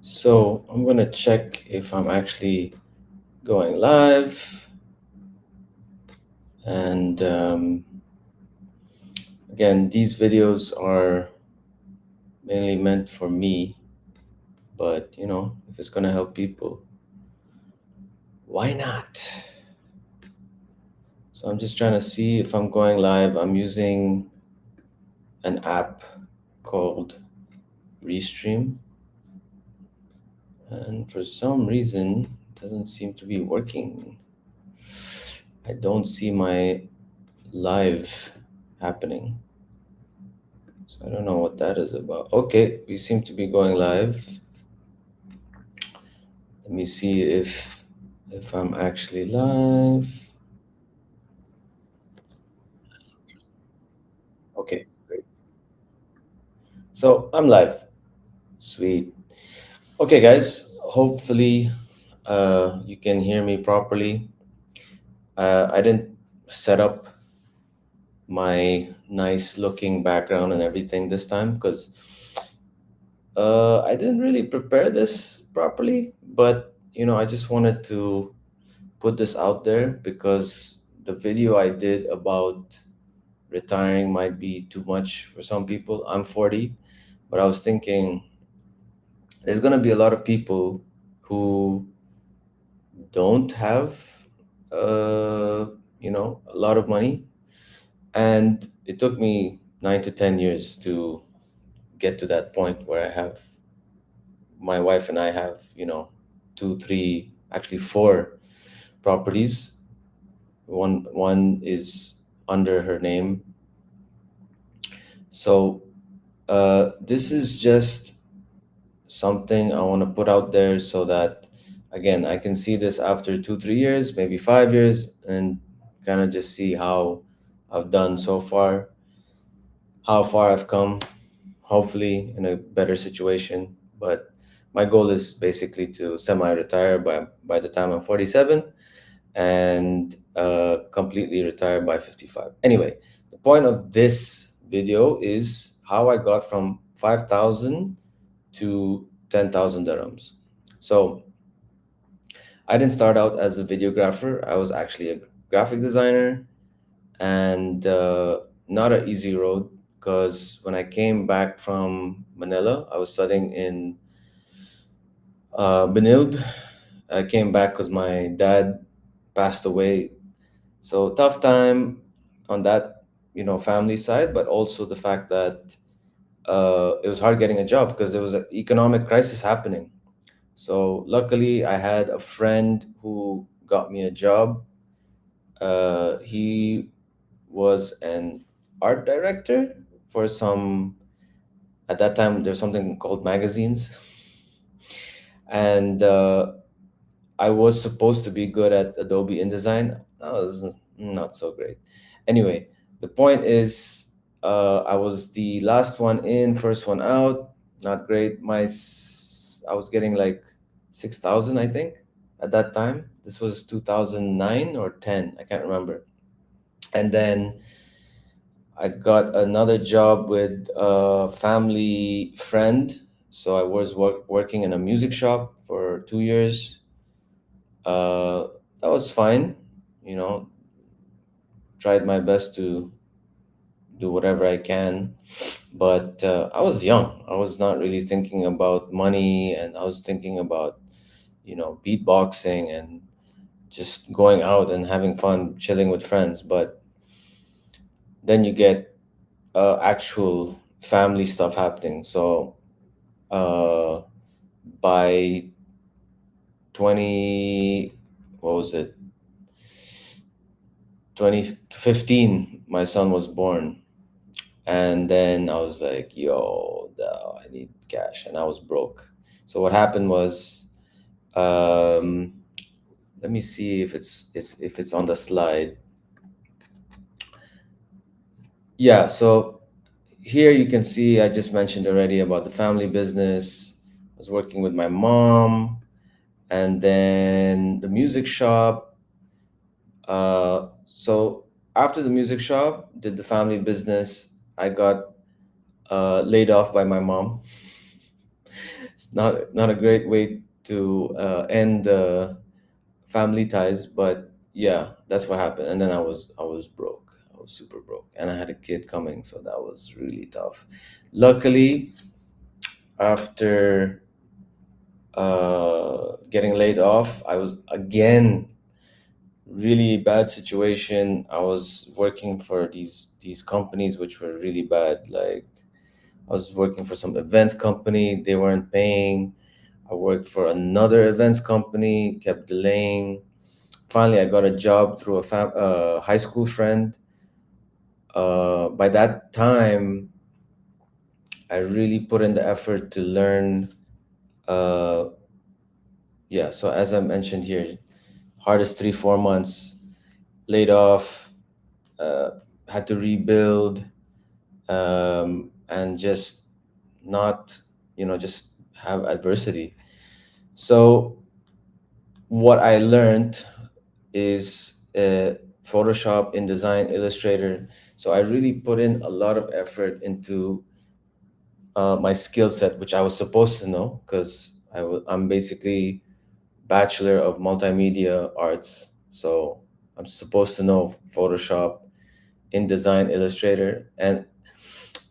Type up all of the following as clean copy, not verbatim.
So I'm gonna check if I'm actually going live. And again, these videos are mainly meant for me, but if it's gonna help people, why not? So I'm just trying to see if I'm going live. I'm using an app called Restream, and for some reason, it doesn't seem to be working. I don't see my live happening. So I don't know what that is about. Okay, we seem to be going live. Let me see if I'm actually live. Okay, great. So I'm live. Sweet. Okay, guys. Hopefully, you can hear me properly. I didn't set up my nice looking background and everything this time because I didn't really prepare this properly. But I just wanted to put this out there because the video I did about retiring might be too much for some people. I'm 40, but I was thinking there's going to be a lot of people who don't have a lot of money, and it took me 9 to 10 years to get to that point where I have my wife and I have, two, three, actually four properties. One is under her name. So this is just something I want to put out there so that, again, I can see this after 2, 3 years, maybe 5 years, and kind of just see how I've done so far, how far I've come, hopefully in a better situation. But my goal is basically to semi-retire by the time I'm 47 and completely retire by 55. Anyway, the point of this video is how I got from 5,000 to 10,000 dirhams. So I didn't start out as a videographer. I was actually a graphic designer, and not an easy road because when I came back from Manila, I was studying in Benild. I came back because my dad passed away. So tough time on that, family side, but also the fact that it was hard getting a job because there was an economic crisis happening. So luckily, I had a friend who got me a job. He was an art director for some. At that time, there's something called magazines, and I was supposed to be good at Adobe InDesign. I was not so great. Anyway, the point is, I was the last one in, first one out. Not great. I was getting like 6,000, I think, at that time. This was 2009 or 10, I can't remember. And then I got another job with a family friend. So I was working in a music shop for 2 years. Uh, that was fine. You know, tried my best to do whatever I can, but I was young. I was not really thinking about money, and I was thinking about beatboxing and just going out and having fun, chilling with friends. But then you get actual family stuff happening. So uh, by 20, what was it? 2015, my son was born. And then I was like, yo, I need cash. And I was broke. So what happened was, um, let me see if it's on the slide. Yeah, so here you can see I just mentioned already about the family business. I was working with my mom, and then the music shop. So after the music shop, did the family business, I got laid off by my mom. It's not a great way to end family ties, but yeah, that's what happened. And then I was broke. I was super broke, and I had a kid coming, so that was really tough. Luckily, after getting laid off, I was again really bad situation. I was working for these companies which were really bad. Like I was working for some events company, they weren't paying. I worked for another events company, kept delaying. Finally, I got a job through a high school friend. By that time, I really put in the effort to learn. Uh, yeah, so as I mentioned here, hardest 3 4 months, laid off, uh, had to rebuild, and just not, just have adversity. So what I learned is Photoshop, InDesign, Illustrator. So I really put in a lot of effort into my skill set, which I was supposed to know because I'm basically Bachelor of Multimedia Arts. So I'm supposed to know Photoshop, InDesign, Illustrator. And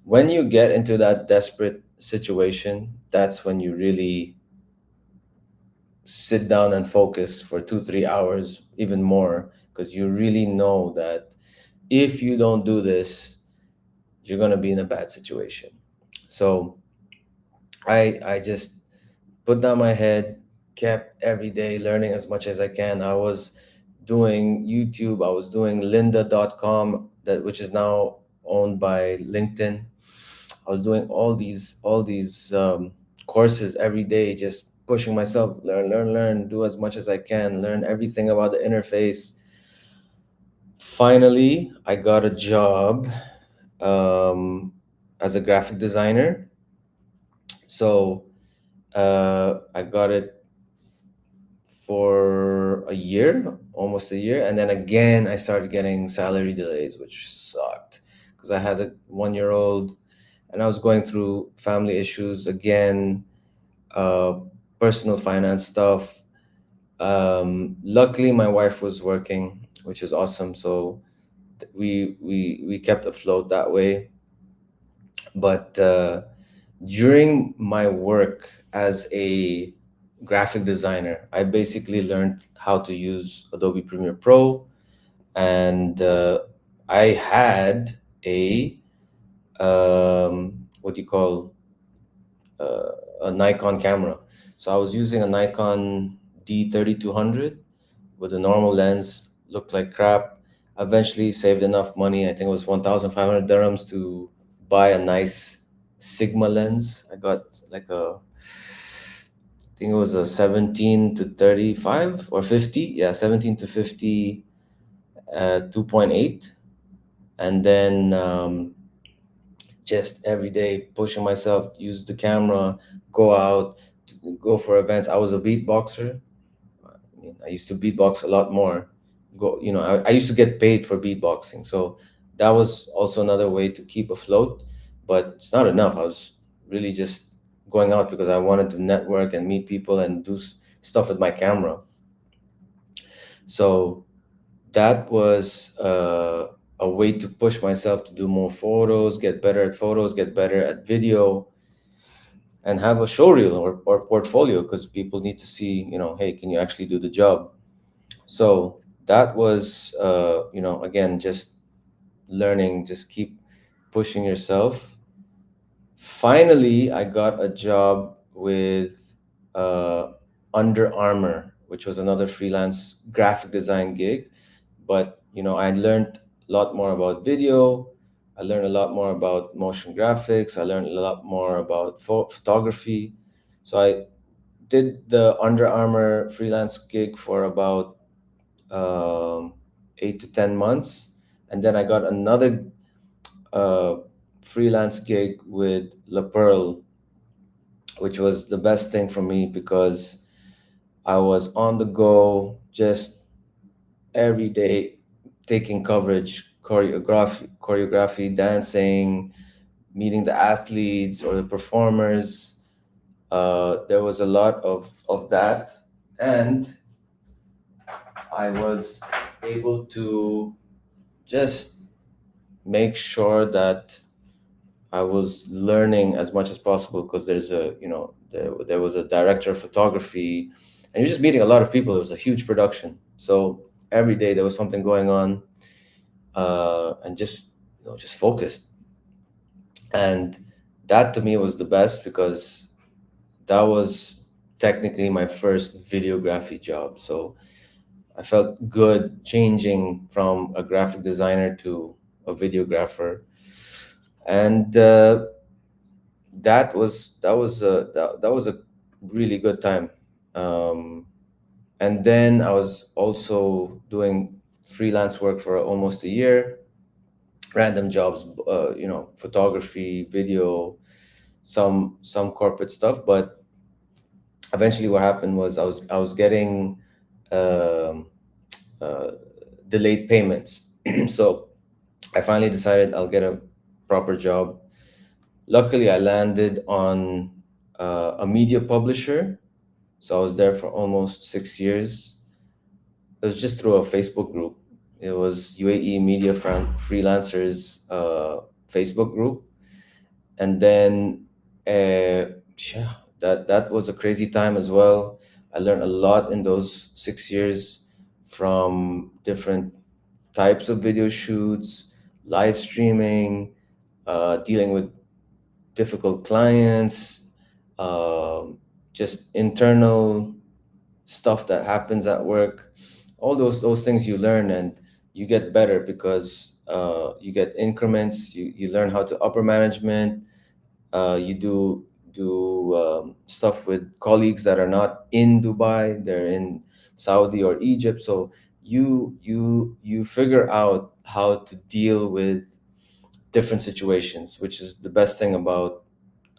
when you get into that desperate situation, that's when you really sit down and focus for 2 3 hours, even more, because you really know that if you don't do this, you're going to be in a bad situation. So I just put down my head, kept every day learning as much as I can. I was doing YouTube, I was doing lynda.com, that which is now owned by LinkedIn. I was doing all these courses every day, just pushing myself, learn, do as much as I can, learn everything about the interface. Finally, I got a job um, as a graphic designer. So I got it for a year, almost a year, and then again I started getting salary delays, which sucked because I had a 1 year old, and I was going through family issues again, uh, personal finance stuff. Luckily, my wife was working, which is awesome. So we kept afloat that way. But during my work as a graphic designer, I basically learned how to use Adobe Premiere Pro, and I had a what do you call uh, a Nikon camera. So I was using a Nikon D3200 with a normal lens, looked like crap. Eventually saved enough money. I think it was 1,500 dirhams to buy a nice Sigma lens. I got like I think it was a 17 to 35 or 50. Yeah, 17 to 50, 2.8. And then just every day pushing myself, use the camera, go out, go for events. I was a beatboxer. I mean, I used to beatbox a lot more. I used to get paid for beatboxing, so that was also another way to keep afloat. But it's not enough. I was really just going out because I wanted to network and meet people and do stuff with my camera. So that was a way to push myself to do more photos, get better at photos, get better at video, and have a show reel or portfolio because people need to see, hey, can you actually do the job? So that was, again, just learning, just keep pushing yourself. Finally, I got a job with uh, Under Armour, which was another freelance graphic design gig. But, I learned a lot more about video. I learned a lot more about motion graphics. I learned a lot more about photography. So I did the Under Armour freelance gig for about 8 to 10 months, and then I got another uh, freelance gig with La Pearl, which was the best thing for me because I was on the go, just every day, taking coverage, choreography, dancing, meeting the athletes or the performers. There was a lot of that, and I was able to just make sure that I was learning as much as possible, because there's a, there was a director of photography, and you're just meeting a lot of people. It was a huge production. So every day there was something going on, and just, just focused. And that to me was the best, because that was technically my first videography job. So I felt good changing from a graphic designer to a videographer. And that was a really good time. Um, and then I was also doing freelance work for almost a year, random jobs, photography, video, some corporate stuff. But eventually, what happened was I was getting um, uh, delayed payments. So I finally decided I'll get a proper job. Luckily, I landed on a media publisher. So I was there for almost 6 years. It was just through a Facebook group. It was UAE Media Freelancers Facebook group. And then, yeah, that was a crazy time as well. I learned a lot in those 6 years, from different types of video shoots, live streaming, dealing with difficult clients, um, just internal stuff that happens at work. All those things you learn, and you get better, because you get increments. You learn how to upper management. You do stuff with colleagues that are not in Dubai; they're in Saudi or Egypt. So you figure out how to deal with different situations, which is the best thing about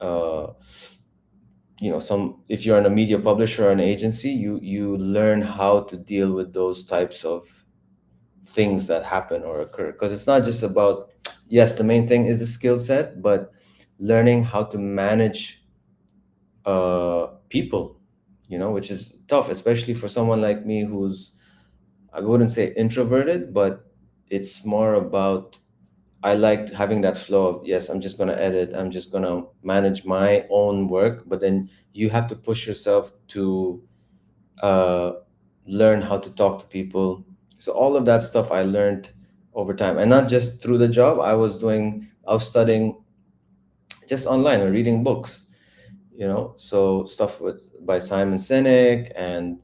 uh, some, if you're in a media publisher or an agency, you learn how to deal with those types of things that happen or occur, because it's not just about, yes, the main thing is the skill set, but learning how to manage people, which is tough, especially for someone like me, who's, I wouldn't say introverted, but it's more about, I liked having that flow of, yes, I'm just going to edit, I'm just going to manage my own work, but then you have to push yourself to uh, learn how to talk to people. So all of that stuff I learned over time, and not just through the job. I was studying just online or reading books, so stuff by Simon Sinek and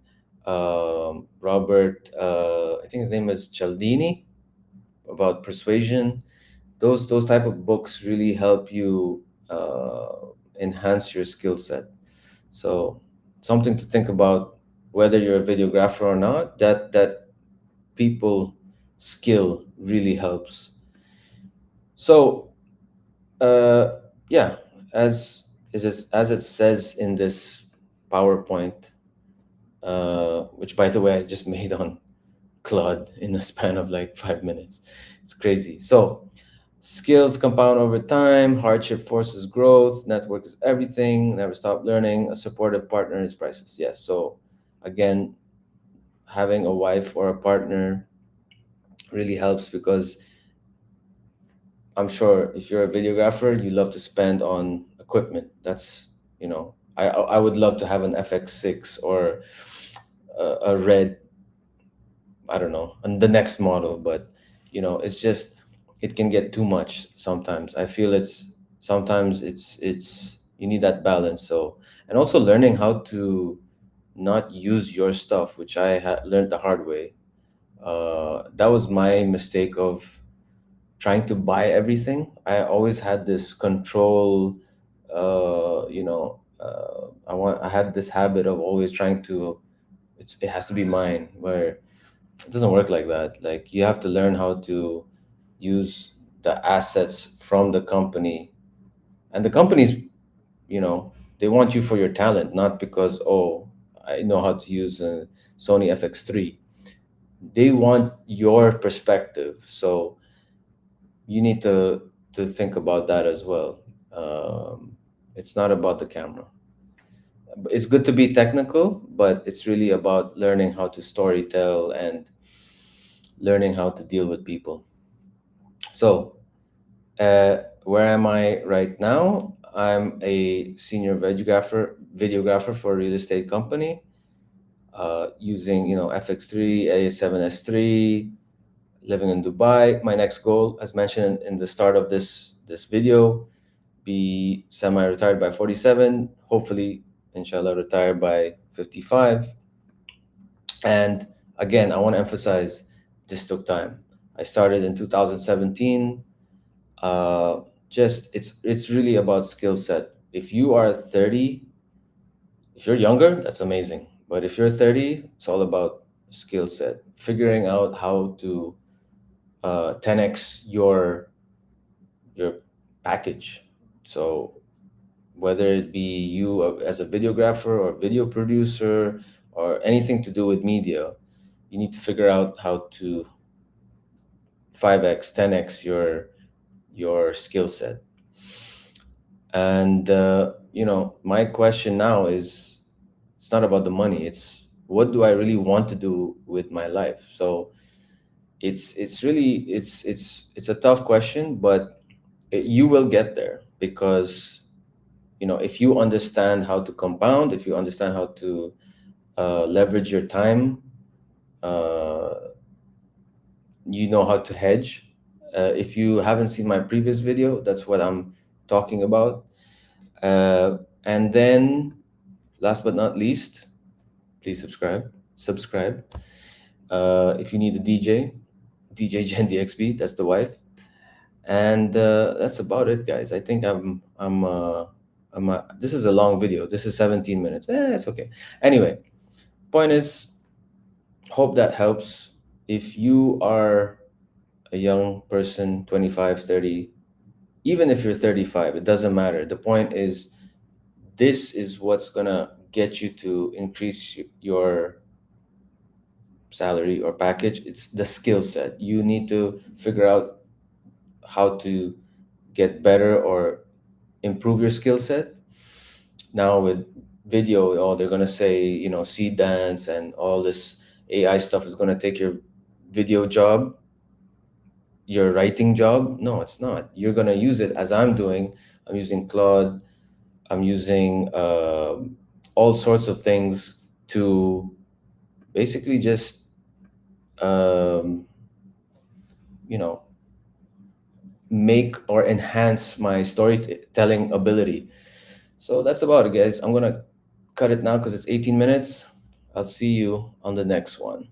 Robert, I think his name is Cialdini, about persuasion. Those type of books really help you enhance your skill set. So something to think about, whether you're a videographer or not, that people skill really helps. So uh, yeah, as it says in this PowerPoint, which by the way I just made on Claude in a span of like 5 minutes. It's crazy. So skills compound over time, hardship forces growth, network is everything, never stop learning, a supportive partner is priceless. Yes. So again, having a wife or a partner really helps, because I'm sure if you're a videographer, you love to spend on equipment. That's, I would love to have an FX6 or a red, I don't know, and the next model, but it's just, it can get too much sometimes. I feel it's sometimes it's you need that balance. So, and also learning how to not use your stuff, which I learned the hard way. That was my mistake of trying to buy everything. I always had this control. I had this habit of always trying to. It has to be mine. Where it doesn't work like that. Like, you have to learn how to use the assets from the company, and the companies, they want you for your talent, not because, oh, I know how to use a Sony FX3. They want your perspective. So you need to think about that as well. It's not about the camera. It's good to be technical, but it's really about learning how to storytell and learning how to deal with people. So, where am I right now? I'm a senior videographer for a real estate company, using FX3, A7S3, living in Dubai. My next goal, as mentioned in the start of this video, be semi-retired by 47. Hopefully, inshallah, retire by 55. And again, I want to emphasize this took time. I started in 2017. Uh, just it's really about skill set. If you are 30, if you're younger, that's amazing. But if you're 30, it's all about skill set, figuring out how to 10x your package. So whether it be you as a videographer or video producer or anything to do with media, you need to figure out how to 5x, 10x your skill set. And my question now is, it's not about the money. It's what do I really want to do with my life? So it's a tough question, but you will get there because if you understand how to compound, if you understand how to leverage your time, uh, you know how to hedge. If you haven't seen my previous video, that's what I'm talking about. And then, last but not least, please subscribe. If you need a DJ Gen DXB, that's the wife. And that's about it, guys. I think this is a long video. This is 17 minutes. It's okay. Anyway, point is, hope that helps. If you are a young person, 25, 30, even if you're 35, it doesn't matter. The point is, this is what's gonna get you to increase your salary or package. It's the skill set. You need to figure out how to get better or improve your skill set. Now with video, oh, they're gonna say, seed dance and all this AI stuff is gonna take your video job, your writing job. No, it's not. You're gonna use it as I'm doing. I'm using Claude. I'm using all sorts of things to basically just um, you know make or enhance my storytelling ability. So that's about it, guys. I'm gonna cut it now because it's 18 minutes. I'll see you on the next one.